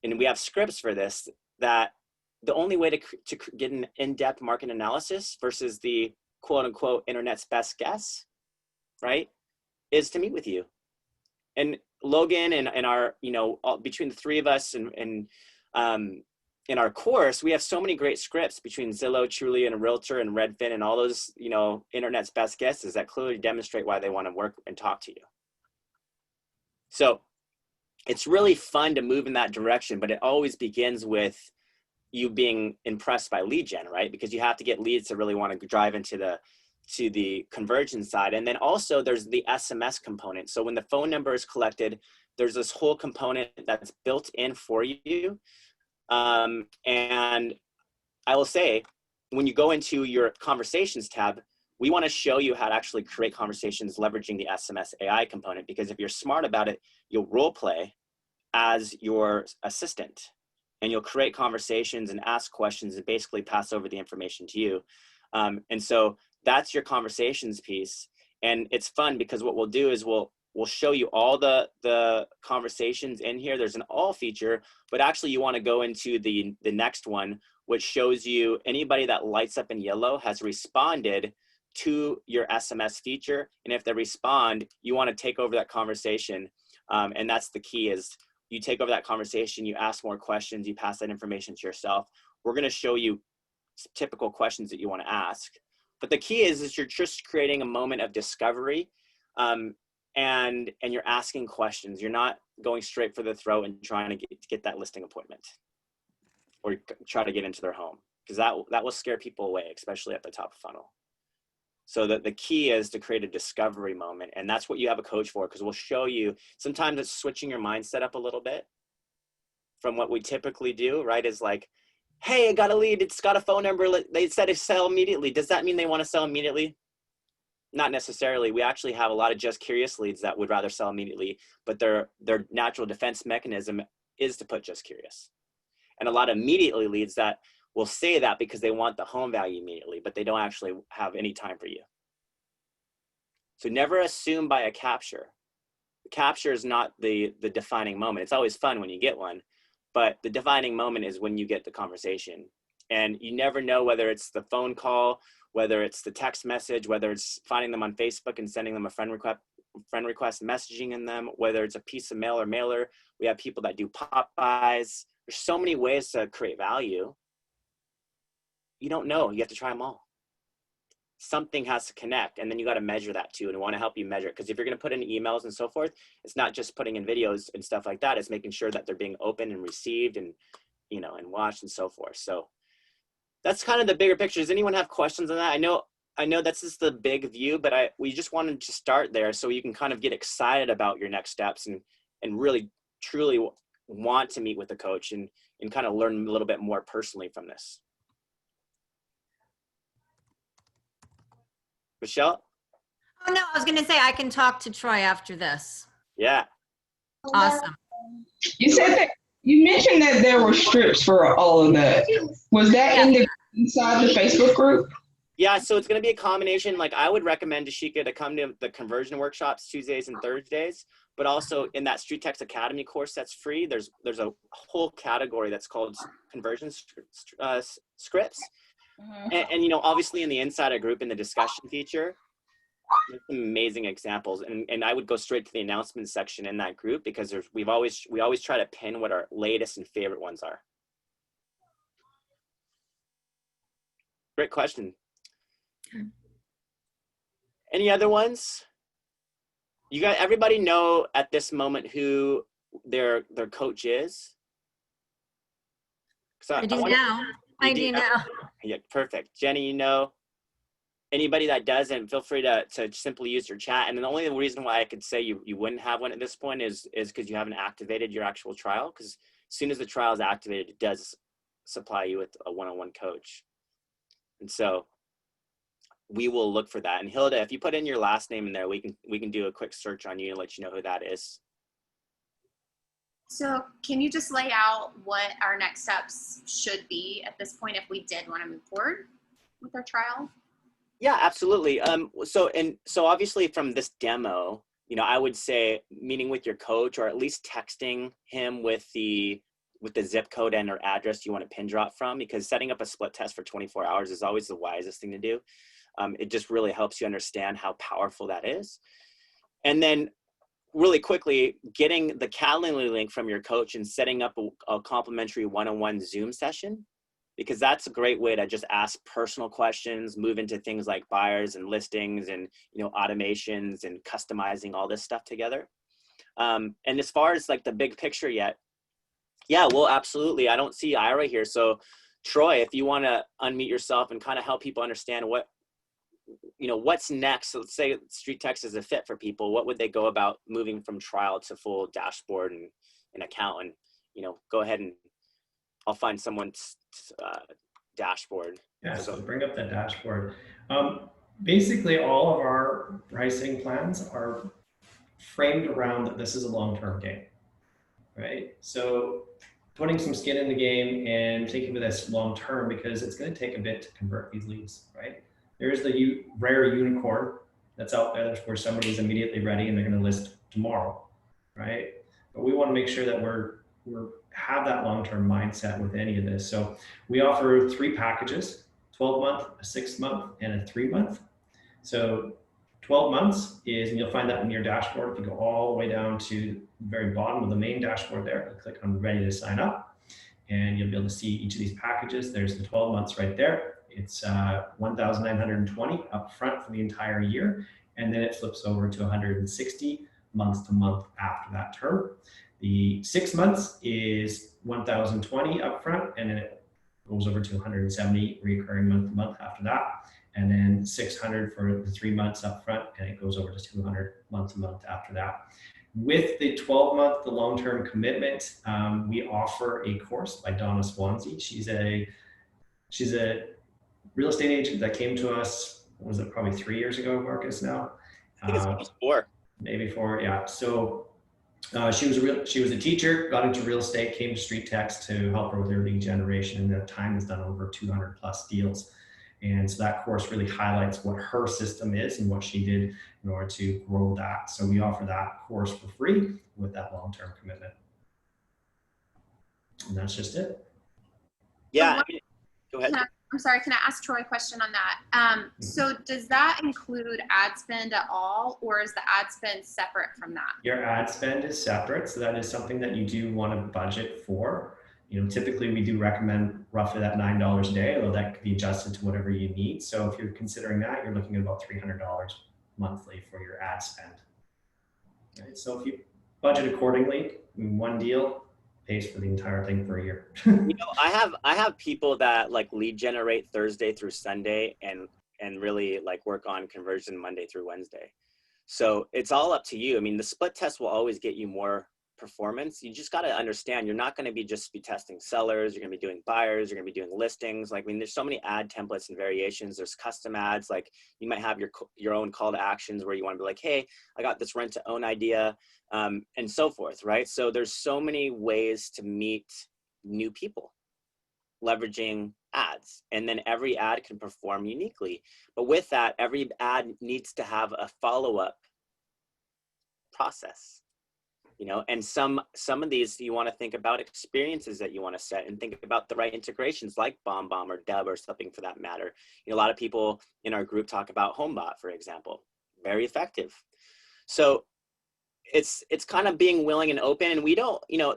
And we have scripts for this, that the only way to get an in-depth market analysis versus the quote unquote internet's best guess, right, is to meet with you. And Logan and our, you know, between the three of us and in our course, we have so many great scripts between Zillow, Trulia, and Realtor and Redfin and all those, you know, internet's best guesses that clearly demonstrate why they want to work and talk to you. So it's really fun to move in that direction, but it always begins with you being impressed by lead gen, right? Because you have to get leads to really want to drive into the conversion side. And then also there's the SMS component. So when the phone number is collected, there's this whole component that's built in for you. And I will say, when you go into your conversations tab, we want to show you how to actually create conversations leveraging the SMS AI component, because if you're smart about it, you'll role play as your assistant and you'll create conversations and ask questions and basically pass over the information to you. And so that's your conversations piece. And it's fun because what we'll do is we'll show you all the conversations in here. There's an all feature, but actually you want to go into the next one, which shows you anybody that lights up in yellow has responded to your SMS feature. And if they respond, you want to take over that conversation. And that's the key, is you take over that conversation, you ask more questions, you pass that information to yourself. We're going to show you typical questions that you want to ask. But the key is you're just creating a moment of discovery, and you're asking questions. You're not going straight for the throat and trying to get that listing appointment or try to get into their home, because that will scare people away, especially at the top of funnel. So the key is to create a discovery moment. And that's what you have a coach for, because we'll show you, sometimes it's switching your mindset up a little bit from what we typically do, right? Is like, hey, I got a lead, it's got a phone number, they said to sell immediately. Does that mean they want to sell immediately? Not necessarily. We actually have a lot of just curious leads that would rather sell immediately, but their natural defense mechanism is to put just curious. And a lot of immediately leads that will say that because they want the home value immediately, but they don't actually have any time for you. So never assume by a capture. The capture is not the defining moment. It's always fun when you get one, but the defining moment is when you get the conversation. And you never know whether it's the phone call, whether it's the text message, whether it's finding them on Facebook and sending them a friend request, messaging in them, whether it's a piece of mail or mailer. We have people that do pop-bys. There's so many ways to create value. You don't know. You have to try them all. Something has to connect, and then you got to measure that too. And we want to help you measure it, because if you're going to put in emails and so forth, it's not just putting in videos and stuff like that. It's making sure that they're being opened and received and, you know, and watched and so forth. So that's kind of the bigger picture. Does anyone have questions on that? I know that's just the big view, but we just wanted to start there so you can kind of get excited about your next steps and really truly want to meet with the coach and kind of learn a little bit more personally from this. Michelle? Oh, no, I was going to say I can talk to Troy after this. Yeah. Awesome. You said that you mentioned that there were strips for all of that. Was that inside the Facebook group? Yeah, so it's going to be a combination. Like, I would recommend Ashika to come to the conversion workshops Tuesdays and Thursdays, but also in that StreetText Academy course that's free, there's a whole category that's called conversion scripts. And you know, obviously in the insider group, in the discussion feature, there's some amazing examples. And I would go straight to the announcement section in that group, because we always try to pin what our latest and favorite ones are. Great question. Any other ones? You got everybody know at this moment who their coach is? I do now. I do now. Yeah, perfect. Jenny, you know. Anybody that doesn't, feel free to simply use your chat. And the only reason why I could say you wouldn't have one at this point is because you haven't activated your actual trial. Because as soon as the trial is activated, it does supply you with a one-on-one coach. And so we will look for that. And Hilda, if you put in your last name in there, we can do a quick search on you and let you know who that is. So can you just lay out what our next steps should be at this point if we did want to move forward with our trial? Yeah, absolutely. So obviously from this demo, you know, I would say meeting with your coach, or at least texting him with the zip code and or address you want to pin drop from, because setting up a split test for 24 hours is always the wisest thing to do. It just really helps you understand how powerful that is. And then really quickly, getting the Calendly link from your coach and setting up a complimentary one-on-one Zoom session, because that's a great way to just ask personal questions, move into things like buyers and listings and, you know, automations and customizing all this stuff together. And as far as like the big picture yet, yeah, well, absolutely. I don't see Ira here. So Troy, if you want to unmute yourself and kind of help people understand what, you know, what's next. So let's say StreetText is a fit for people. What would they go about moving from trial to full dashboard and an account? And, you know, go ahead and I'll find someone's dashboard. Yeah, so bring up that dashboard. Basically, all of our pricing plans are framed around that this is a long-term game, right? So putting some skin in the game and thinking of this long-term, because it's going to take a bit to convert these leads, right? There's the rare unicorn that's out there where somebody's immediately ready and they're going to list tomorrow, right? But we want to make sure that we're have that long-term mindset with any of this. So we offer 3 packages, 12-month, a 6-month, and a 3-month. So 12 months is, and you'll find that in your dashboard. If you go all the way down to the very bottom of the main dashboard there, click on ready to sign up, and you'll be able to see each of these packages. There's the 12 months right there. It's $1,920 up front for the entire year, and then it flips over to $160 month to month after that term. The 6 months is $1,020 up front, and then it goes over to $170 recurring month to month after that, and then $600 for the 3 months up front, and it goes over to $200 month to month after that. With the 12-month, the long-term commitment, we offer a course by Donna Swansea. She's a real estate agent that came to us, what was it, probably 3 years ago, Marcus, now? I think it's maybe 4. Maybe 4, yeah. So she was a teacher, got into real estate, came to StreetText to help her with her lead generation, and at the time has done over 200 plus deals. And so that course really highlights what her system is and what she did in order to grow that. So we offer that course for free with that long-term commitment. And that's just it. Yeah, go ahead. I'm sorry, can I ask Troy a question on that? So does that include ad spend at all, or is the ad spend separate from that? Your ad spend is separate, so that is something that you do want to budget for. You know, typically we do recommend roughly that $9 a day, although that could be adjusted to whatever you need. So if you're considering that, you're looking at about $300 monthly for your ad spend. Right? So if you budget accordingly, one deal pays for the entire thing for a year. You know, I have people that like lead generate Thursday through Sunday and really like work on conversion Monday through Wednesday. So it's all up to you. I mean, the split test will always get you more performance. You just got to understand you're not going to just be testing sellers. You're going to be doing buyers. You're going to be doing listings. Like, I mean, there's so many ad templates and variations. There's custom ads. Like, you might have your own call to actions where you want to be like, hey, I got this rent to own idea, and so forth, right? So there's so many ways to meet new people leveraging ads, and then every ad can perform uniquely. But with that, every ad needs to have a follow-up process. You know, and some of these you want to think about experiences that you want to set and think about the right integrations like BombBomb or Dub or something for that matter. You know, a lot of people in our group talk about HomeBot, for example, very effective. So it's kind of being willing and open, and we don't, you know,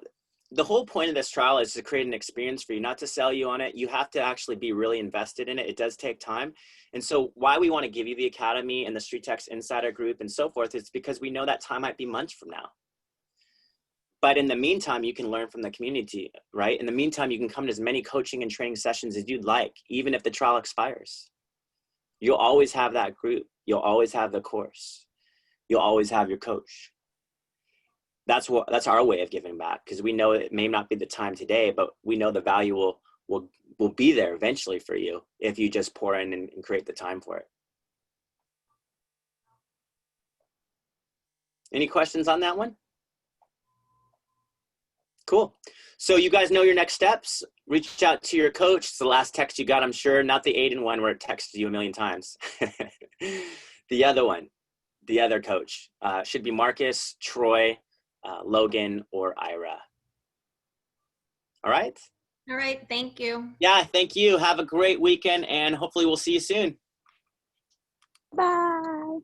the whole point of this trial is to create an experience for you, not to sell you on it. You have to actually be really invested in it. It does take time. And so why we want to give you the Academy and the StreetText Insider group and so forth is because we know that time might be months from now. But in the meantime, you can learn from the community, right? In the meantime, you can come to as many coaching and training sessions as you'd like, even if the trial expires. You'll always have that group. You'll always have the course. You'll always have your coach. That's our way of giving back, because we know it may not be the time today, but we know the value will will be there eventually for you if you just pour in and create the time for it. Any questions on that one? Cool. So you guys know your next steps. Reach out to your coach. It's the last text you got, I'm sure. Not the Aiden one where it texted you a million times. The other one, the other coach, should be Marcus, Troy, Logan, or Ira. All right? All right, thank you. Yeah, thank you. Have a great weekend, and hopefully we'll see you soon. Bye.